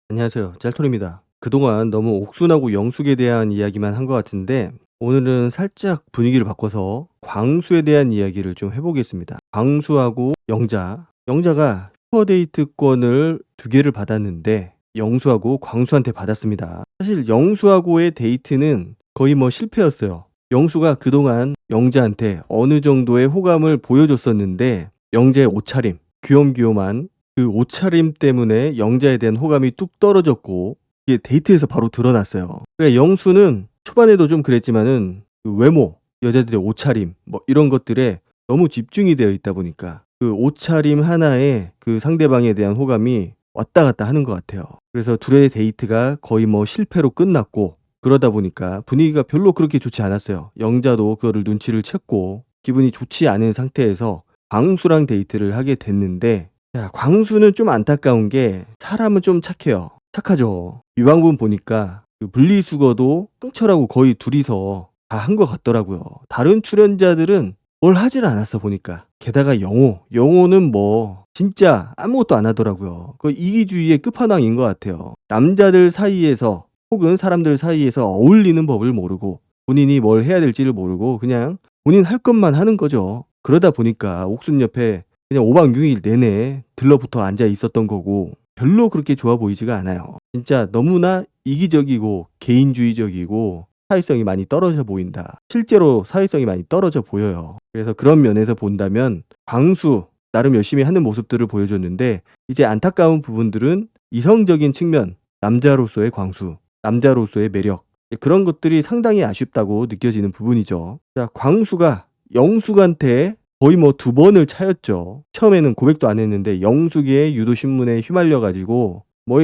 안녕하세요. 짤토리입니다. 그동안 너무 옥순하고 영숙에 대한 이야기만 한 것 같은데 오늘은 살짝 분위기를 바꿔서 광수에 대한 이야기를 좀 해보겠습니다. 광수하고 영자가 슈퍼데이트권을 2개를 받았는데 영수하고 광수한테 받았습니다. 사실 영수하고의 데이트는 거의 실패였어요. 영수가 그동안 영자한테 어느 정도의 호감을 보여줬었는데 영자의 옷차림, 귀염귀염한 그 옷차림 때문에 영자에 대한 호감이 뚝 떨어졌고 이게 데이트에서 바로 드러났어요. 그러니까 영수는 초반에도 좀 그랬지만은 그 외모, 여자들의 옷차림 이런 것들에 너무 집중이 되어 있다 보니까 그 옷차림 하나에 그 상대방에 대한 호감이 왔다 갔다 하는 것 같아요. 그래서 둘의 데이트가 거의 실패로 끝났고 그러다 보니까 분위기가 별로 그렇게 좋지 않았어요. 영자도 그거를 눈치를 챘고 기분이 좋지 않은 상태에서 광수랑 데이트를 하게 됐는데 자, 광수는 좀 안타까운 게 사람은 좀 착해요. 착하죠. 이왕분 보니까 그 분리수거도 홍철하고 거의 둘이서 다 한 것 같더라고요. 다른 출연자들은 뭘 하질 않았어 보니까. 게다가 영호는 진짜 아무것도 안 하더라고요. 그 이기주의의 끝판왕인 것 같아요. 남자들 사이에서 혹은 사람들 사이에서 어울리는 법을 모르고 본인이 뭘 해야 될지를 모르고 그냥 본인 할 것만 하는 거죠. 그러다 보니까 옥순 옆에 그냥 5박 6일 내내 들러붙어 앉아 있었던 거고 별로 그렇게 좋아 보이지가 않아요. 진짜 너무나 이기적이고 개인주의적이고 사회성이 많이 떨어져 보인다. 실제로 사회성이 많이 떨어져 보여요. 그래서 그런 면에서 본다면 광수 나름 열심히 하는 모습들을 보여줬는데 이제 안타까운 부분들은 이성적인 측면, 남자로서의 광수, 남자로서의 매력 그런 것들이 상당히 아쉽다고 느껴지는 부분이죠. 자, 광수가 영숙한테 거의 2번을 차였죠. 처음에는 고백도 안 했는데 영숙의 유도신문에 휘말려가지고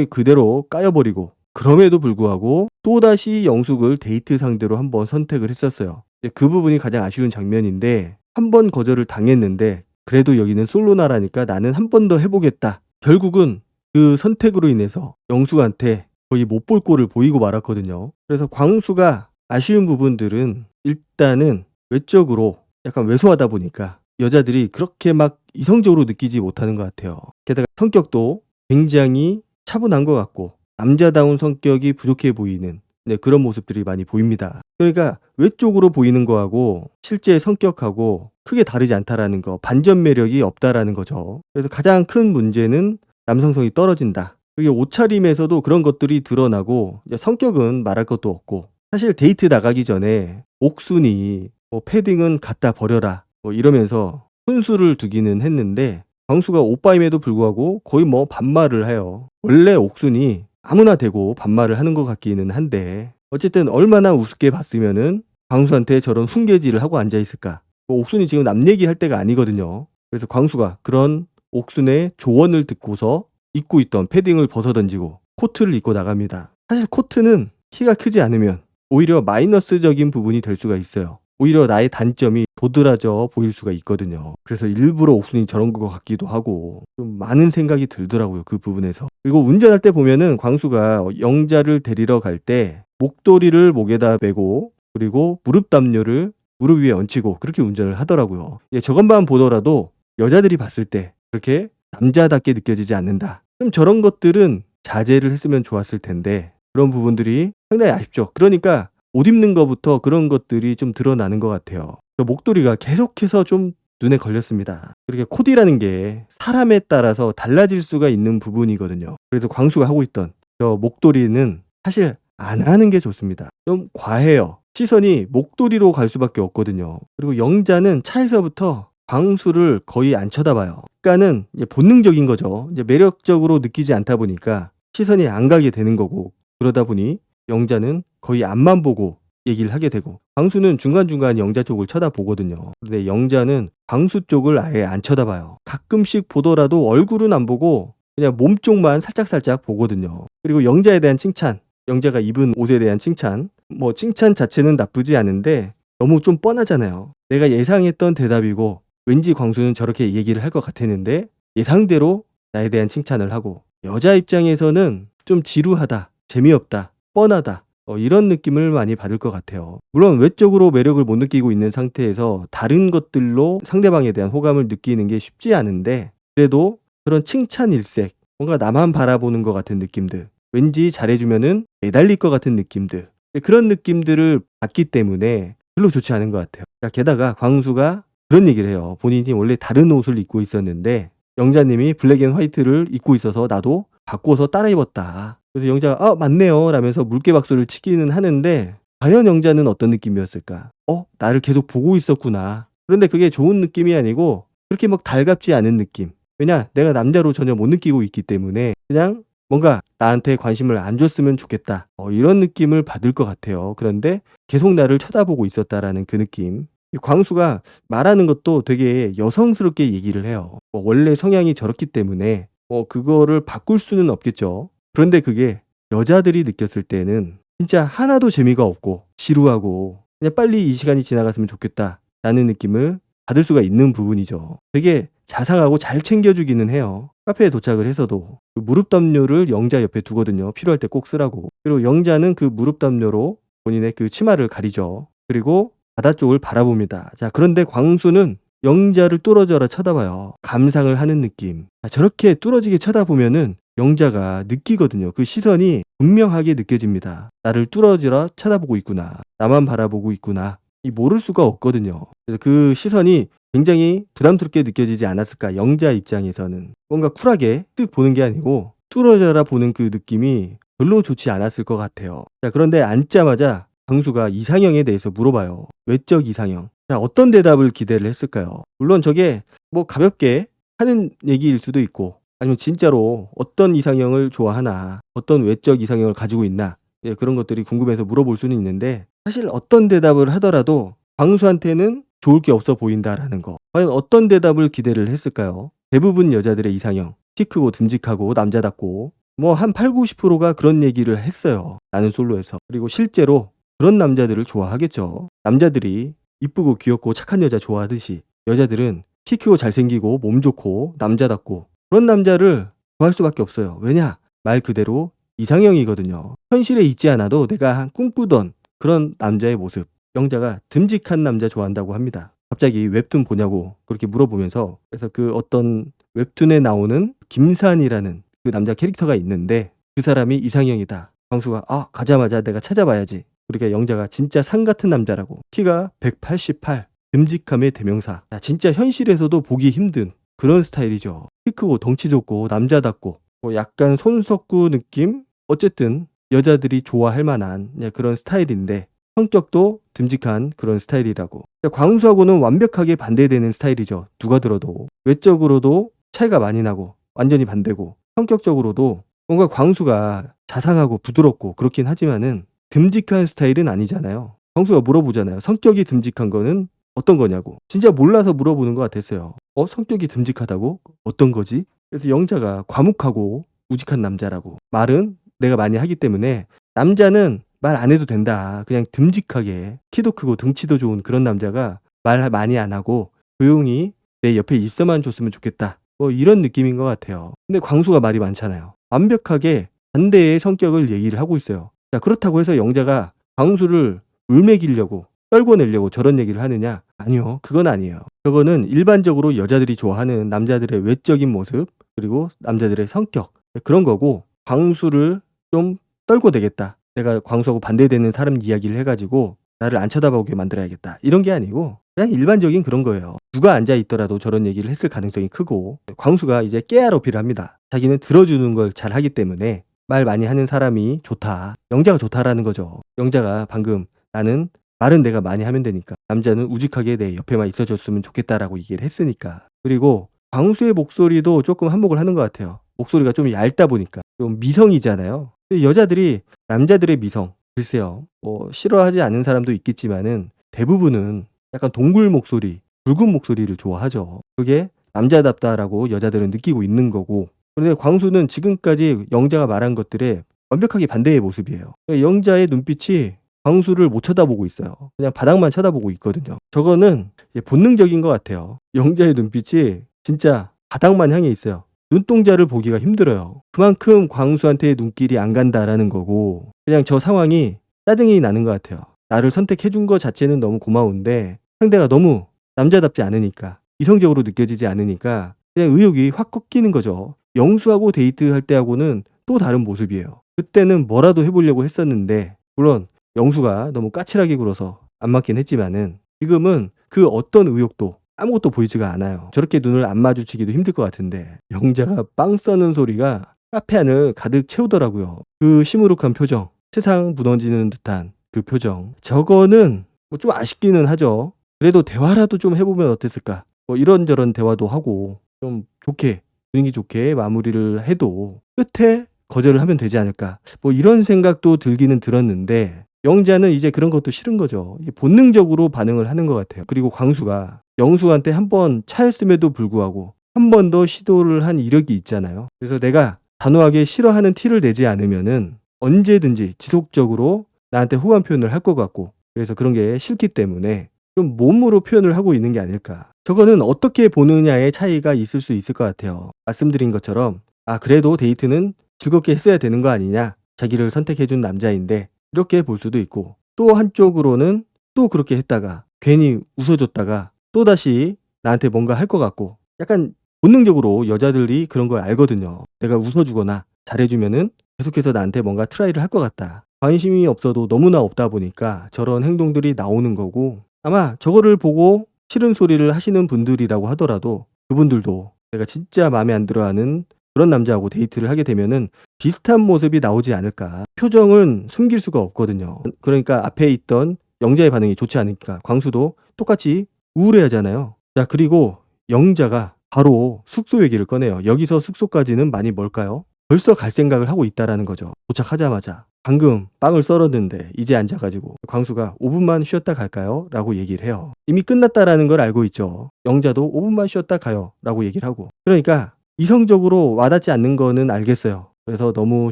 그대로 까여버리고 그럼에도 불구하고 또다시 영숙을 데이트 상대로 한번 선택을 했었어요. 그 부분이 가장 아쉬운 장면인데 한 번 거절을 당했는데 그래도 여기는 솔로나라니까 나는 한 번 더 해보겠다. 결국은 그 선택으로 인해서 영숙한테 거의 못 볼 꼴을 보이고 말았거든요. 그래서 광수가 아쉬운 부분들은 일단은 외적으로 약간 왜소하다 보니까 여자들이 그렇게 막 이성적으로 느끼지 못하는 것 같아요. 게다가 성격도 굉장히 차분한 것 같고 남자다운 성격이 부족해 보이는 그런 모습들이 많이 보입니다. 그러니까 외적으로 보이는 거하고 실제 성격하고 크게 다르지 않다라는 거, 반전 매력이 없다라는 거죠. 그래서 가장 큰 문제는 남성성이 떨어진다. 그게 옷차림에서도 그런 것들이 드러나고 성격은 말할 것도 없고 사실 데이트 나가기 전에 옥순이 패딩은 갖다 버려라 이러면서 훈수를 두기는 했는데 광수가 오빠임에도 불구하고 거의 반말을 해요. 원래 옥순이 아무나 대고 반말을 하는 것 같기는 한데 어쨌든 얼마나 우습게 봤으면은 광수한테 저런 훈계질을 하고 앉아있을까. 옥순이 지금 남 얘기할 때가 아니거든요. 그래서 광수가 그런 옥순의 조언을 듣고서 입고 있던 패딩을 벗어던지고 코트를 입고 나갑니다. 사실 코트는 키가 크지 않으면 오히려 마이너스적인 부분이 될 수가 있어요. 오히려 나의 단점이 도드라져 보일 수가 있거든요. 그래서 일부러 옥순이 저런 것 같기도 하고 좀 많은 생각이 들더라고요. 그 부분에서. 그리고 운전할 때 보면은 광수가 영자를 데리러 갈 때 목도리를 목에다 메고 그리고 무릎 담요를 무릎 위에 얹히고 그렇게 운전을 하더라고요. 저것만 보더라도 여자들이 봤을 때 그렇게 남자답게 느껴지지 않는다. 좀 저런 것들은 자제를 했으면 좋았을 텐데 그런 부분들이 상당히 아쉽죠. 그러니까 옷 입는 것부터 그런 것들이 좀 드러나는 것 같아요. 목도리가 계속해서 좀 눈에 걸렸습니다. 그렇게 코디라는 게 사람에 따라서 달라질 수가 있는 부분이거든요. 그래서 광수가 하고 있던 저 목도리는 사실 안 하는 게 좋습니다. 좀 과해요. 시선이 목도리로 갈 수밖에 없거든요. 그리고 영자는 차에서부터 광수를 거의 안 쳐다봐요. 그러니까는 본능적인 거죠. 이제 매력적으로 느끼지 않다 보니까 시선이 안 가게 되는 거고 그러다 보니 영자는 거의 앞만 보고 얘기를 하게 되고 광수는 중간중간 영자 쪽을 쳐다보거든요. 근데 영자는 광수 쪽을 아예 안 쳐다봐요. 가끔씩 보더라도 얼굴은 안 보고 그냥 몸 쪽만 살짝살짝 보거든요. 그리고 영자에 대한 칭찬, 영자가 입은 옷에 대한 칭찬 칭찬 자체는 나쁘지 않은데 너무 좀 뻔하잖아요. 내가 예상했던 대답이고 왠지 광수는 저렇게 얘기를 할 것 같았는데 예상대로 나에 대한 칭찬을 하고 여자 입장에서는 좀 지루하다, 재미없다, 뻔하다 이런 느낌을 많이 받을 것 같아요. 물론 외적으로 매력을 못 느끼고 있는 상태에서 다른 것들로 상대방에 대한 호감을 느끼는 게 쉽지 않은데 그래도 그런 칭찬 일색 뭔가 나만 바라보는 것 같은 느낌들 왠지 잘해주면은 매달릴 것 같은 느낌들, 그런 느낌들을 받기 때문에 별로 좋지 않은 것 같아요. 자, 게다가 광수가 그런 얘기를 해요. 본인이 원래 다른 옷을 입고 있었는데 영자님이 블랙 앤 화이트를 입고 있어서 나도 바꿔서 따라 입었다. 그래서 영자가 맞네요 라면서 물개박수를 치기는 하는데 과연 영자는 어떤 느낌이었을까? 나를 계속 보고 있었구나. 그런데 그게 좋은 느낌이 아니고 그렇게 막 달갑지 않은 느낌. 왜냐? 내가 남자로 전혀 못 느끼고 있기 때문에 그냥 뭔가 나한테 관심을 안 줬으면 좋겠다. 이런 느낌을 받을 것 같아요. 그런데 계속 나를 쳐다보고 있었다라는 그 느낌. 이 광수가 말하는 것도 되게 여성스럽게 얘기를 해요. 원래 성향이 저렇기 때문에 그거를 바꿀 수는 없겠죠. 그런데 그게 여자들이 느꼈을 때는 진짜 하나도 재미가 없고 지루하고 그냥 빨리 이 시간이 지나갔으면 좋겠다라는 느낌을 받을 수가 있는 부분이죠. 되게 자상하고 잘 챙겨주기는 해요. 카페에 도착을 해서도 그 무릎 담요를 영자 옆에 두거든요. 필요할 때 꼭 쓰라고. 그리고 영자는 그 무릎 담요로 본인의 그 치마를 가리죠. 그리고 바다 쪽을 바라봅니다. 자, 그런데 광수는 영자를 뚫어져라 쳐다봐요. 감상을 하는 느낌. 저렇게 뚫어지게 쳐다보면은 영자가 느끼거든요. 그 시선이 분명하게 느껴집니다. 나를 뚫어져라 쳐다보고 있구나. 나만 바라보고 있구나. 이 모를 수가 없거든요. 그래서 그 시선이 굉장히 부담스럽게 느껴지지 않았을까. 영자 입장에서는 뭔가 쿨하게 쓱 보는 게 아니고 뚫어져라 보는 그 느낌이 별로 좋지 않았을 것 같아요. 자, 그런데 앉자마자 광수가 이상형에 대해서 물어봐요. 외적 이상형. 자, 어떤 대답을 기대를 했을까요? 물론 저게 뭐 가볍게 하는 얘기일 수도 있고 아니면 진짜로 어떤 이상형을 좋아하나, 어떤 외적 이상형을 가지고 있나, 그런 것들이 궁금해서 물어볼 수는 있는데 사실 어떤 대답을 하더라도 광수한테는 좋을 게 없어 보인다라는 거. 과연 어떤 대답을 기대를 했을까요? 대부분 여자들의 이상형, 키 크고 듬직하고 남자답고 뭐 한 8, 90%가 그런 얘기를 했어요. 나는 솔로에서. 그리고 실제로 그런 남자들을 좋아하겠죠. 남자들이 이쁘고 귀엽고 착한 여자 좋아하듯이 여자들은 키 크고 잘생기고 몸 좋고 남자답고 그런 남자를 좋아할 수밖에 없어요. 왜냐? 말 그대로 이상형이거든요. 현실에 있지 않아도 내가 꿈꾸던 그런 남자의 모습. 영자가 듬직한 남자 좋아한다고 합니다. 갑자기 웹툰 보냐고 그렇게 물어보면서 그래서 그 어떤 웹툰에 나오는 김산이라는 그 남자 캐릭터가 있는데 그 사람이 이상형이다. 광수가 가자마자 내가 찾아봐야지. 그러니까 영자가 진짜 산 같은 남자라고. 키가 188, 듬직함의 대명사. 진짜 현실에서도 보기 힘든 그런 스타일이죠. 키 크고 덩치 좋고 남자답고 뭐 약간 손석구 느낌? 어쨌든 여자들이 좋아할 만한 그런 스타일인데 성격도 듬직한 그런 스타일이라고. 광수하고는 완벽하게 반대되는 스타일이죠. 누가 들어도. 외적으로도 차이가 많이 나고 완전히 반대고 성격적으로도 뭔가 광수가 자상하고 부드럽고 그렇긴 하지만은 듬직한 스타일은 아니잖아요. 광수가 물어보잖아요. 성격이 듬직한 거는 어떤 거냐고. 진짜 몰라서 물어보는 것 같았어요. 성격이 듬직하다고? 어떤 거지? 그래서 영자가 과묵하고 우직한 남자라고. 말은 내가 많이 하기 때문에 남자는 말 안 해도 된다. 그냥 듬직하게 키도 크고 등치도 좋은 그런 남자가 말 많이 안 하고 조용히 내 옆에 있어만 줬으면 좋겠다. 뭐 이런 느낌인 것 같아요. 근데 광수가 말이 많잖아요. 완벽하게 반대의 성격을 얘기를 하고 있어요. 자, 그렇다고 해서 영자가 광수를 울매기려고 떨궈내려고 저런 얘기를 하느냐? 아니요. 그건 아니에요. 저거는 일반적으로 여자들이 좋아하는 남자들의 외적인 모습 그리고 남자들의 성격 그런 거고 광수를 좀 떨궈내겠다. 내가 광수하고 반대되는 사람 이야기를 해가지고 나를 안 쳐다보게 만들어야겠다. 이런 게 아니고 그냥 일반적인 그런 거예요. 누가 앉아있더라도 저런 얘기를 했을 가능성이 크고 광수가 이제 깨알 어필을 합니다. 자기는 들어주는 걸 잘하기 때문에 말 많이 하는 사람이 좋다. 영자가 좋다라는 거죠. 영자가 방금 나는 말은 내가 많이 하면 되니까 남자는 우직하게 내 옆에만 있어줬으면 좋겠다라고 얘기를 했으니까. 그리고 광수의 목소리도 조금 한몫을 하는 것 같아요. 목소리가 좀 얇다 보니까 좀 미성이잖아요. 여자들이 남자들의 미성 글쎄요 뭐 싫어하지 않는 사람도 있겠지만은 대부분은 약간 동굴 목소리 굵은 목소리를 좋아하죠. 그게 남자답다라고 여자들은 느끼고 있는 거고 그런데 광수는 지금까지 영자가 말한 것들에 완벽하게 반대의 모습이에요. 영자의 눈빛이 광수를 못 쳐다보고 있어요. 그냥 바닥만 쳐다보고 있거든요. 저거는 본능적인 것 같아요. 영자의 눈빛이 진짜 바닥만 향해 있어요. 눈동자를 보기가 힘들어요. 그만큼 광수한테 눈길이 안 간다라는 거고 그냥 저 상황이 짜증이 나는 것 같아요. 나를 선택해준 것 자체는 너무 고마운데 상대가 너무 남자답지 않으니까 이성적으로 느껴지지 않으니까 그냥 의욕이 확 꺾이는 거죠. 영수하고 데이트할 때하고는 또 다른 모습이에요. 그때는 뭐라도 해 보려고 했었는데 물론 영수가 너무 까칠하게 굴어서 안 맞긴 했지만은 지금은 그 어떤 의욕도 아무것도 보이지가 않아요. 저렇게 눈을 안 마주치기도 힘들 것 같은데 영자가 빵 써는 소리가 카페 안을 가득 채우더라고요. 그 시무룩한 표정, 세상 무너지는 듯한 그 표정. 저거는 뭐 좀 아쉽기는 하죠. 그래도 대화라도 좀 해 보면 어땠을까? 뭐 이런저런 대화도 하고 좀 좋게 분위기 좋게 마무리를 해도 끝에 거절을 하면 되지 않을까? 뭐 이런 생각도 들기는 들었는데 영자는 이제 그런 것도 싫은 거죠. 이게 본능적으로 반응을 하는 것 같아요. 그리고 광수가 영수한테 한 번 차였음에도 불구하고 한 번 더 시도를 한 이력이 있잖아요. 그래서 내가 단호하게 싫어하는 티를 내지 않으면은 언제든지 지속적으로 나한테 호감 표현을 할 것 같고 그래서 그런 게 싫기 때문에 좀 몸으로 표현을 하고 있는 게 아닐까. 저거는 어떻게 보느냐의 차이가 있을 수 있을 것 같아요. 말씀드린 것처럼 아 그래도 데이트는 즐겁게 했어야 되는 거 아니냐. 자기를 선택해 준 남자인데 이렇게 볼 수도 있고 또 한쪽으로는 또 그렇게 했다가 괜히 웃어줬다가 또다시 나한테 뭔가 할 것 같고 약간 본능적으로 여자들이 그런 걸 알거든요. 내가 웃어주거나 잘해주면은 계속해서 나한테 뭔가 트라이를 할 것 같다. 관심이 없어도 너무나 없다 보니까 저런 행동들이 나오는 거고 아마 저거를 보고 싫은 소리를 하시는 분들이라고 하더라도 그분들도 내가 진짜 마음에 안 들어하는 그런 남자하고 데이트를 하게 되면은 비슷한 모습이 나오지 않을까. 표정은 숨길 수가 없거든요. 그러니까 앞에 있던 영자의 반응이 좋지 않으니까 광수도 똑같이 우울해하잖아요. 자 그리고 영자가 바로 숙소 얘기를 꺼내요. 여기서 숙소까지는 많이 멀까요? 벌써 갈 생각을 하고 있다라는 거죠. 도착하자마자 방금 빵을 썰었는데 이제 앉아가지고 광수가 5분만 쉬었다 갈까요? 라고 얘기를 해요. 이미 끝났다라는 걸 알고 있죠. 영자도 5분만 쉬었다 가요 라고 얘기를 하고 그러니까 이성적으로 와닿지 않는 거는 알겠어요. 그래서 너무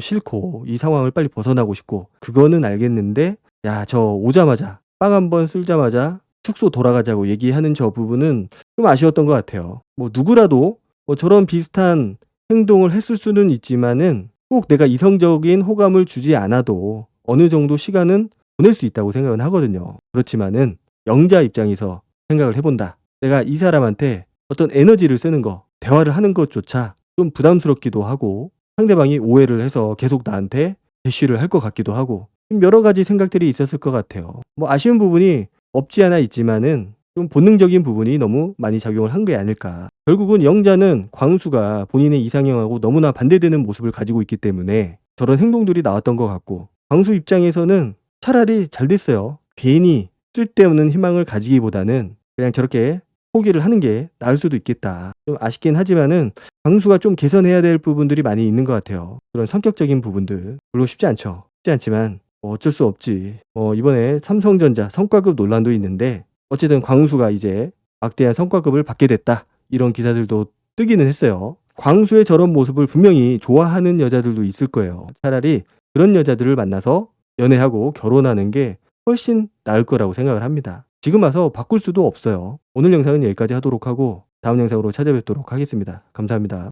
싫고 이 상황을 빨리 벗어나고 싶고 그거는 알겠는데 야 저 오자마자 빵 한 번 쓸자마자 숙소 돌아가자고 얘기하는 저 부분은 좀 아쉬웠던 것 같아요. 뭐 누구라도 뭐 저런 비슷한 행동을 했을 수는 있지만은 꼭 내가 이성적인 호감을 주지 않아도 어느 정도 시간은 보낼 수 있다고 생각은 하거든요. 그렇지만은 영자 입장에서 생각을 해본다. 내가 이 사람한테 어떤 에너지를 쓰는 거, 대화를 하는 것조차 좀 부담스럽기도 하고 상대방이 오해를 해서 계속 나한테 대쉬를 할 것 같기도 하고 여러 가지 생각들이 있었을 것 같아요. 뭐 아쉬운 부분이 없지 않아 있지만은 좀 본능적인 부분이 너무 많이 작용을 한 게 아닐까. 결국은 영자는 광수가 본인의 이상형하고 너무나 반대되는 모습을 가지고 있기 때문에 저런 행동들이 나왔던 것 같고 광수 입장에서는 차라리 잘 됐어요. 괜히 쓸데없는 희망을 가지기보다는 그냥 저렇게 포기를 하는 게 나을 수도 있겠다. 좀 아쉽긴 하지만은 광수가 좀 개선해야 될 부분들이 많이 있는 것 같아요. 그런 성격적인 부분들. 물론 쉽지 않죠. 쉽지 않지만 뭐 어쩔 수 없지. 이번에 삼성전자 성과급 논란도 있는데 어쨌든 광수가 이제 막대한 성과급을 받게 됐다. 이런 기사들도 뜨기는 했어요. 광수의 저런 모습을 분명히 좋아하는 여자들도 있을 거예요. 차라리 그런 여자들을 만나서 연애하고 결혼하는 게 훨씬 나을 거라고 생각을 합니다. 지금 와서 바꿀 수도 없어요. 오늘 영상은 여기까지 하도록 하고 다음 영상으로 찾아뵙도록 하겠습니다. 감사합니다.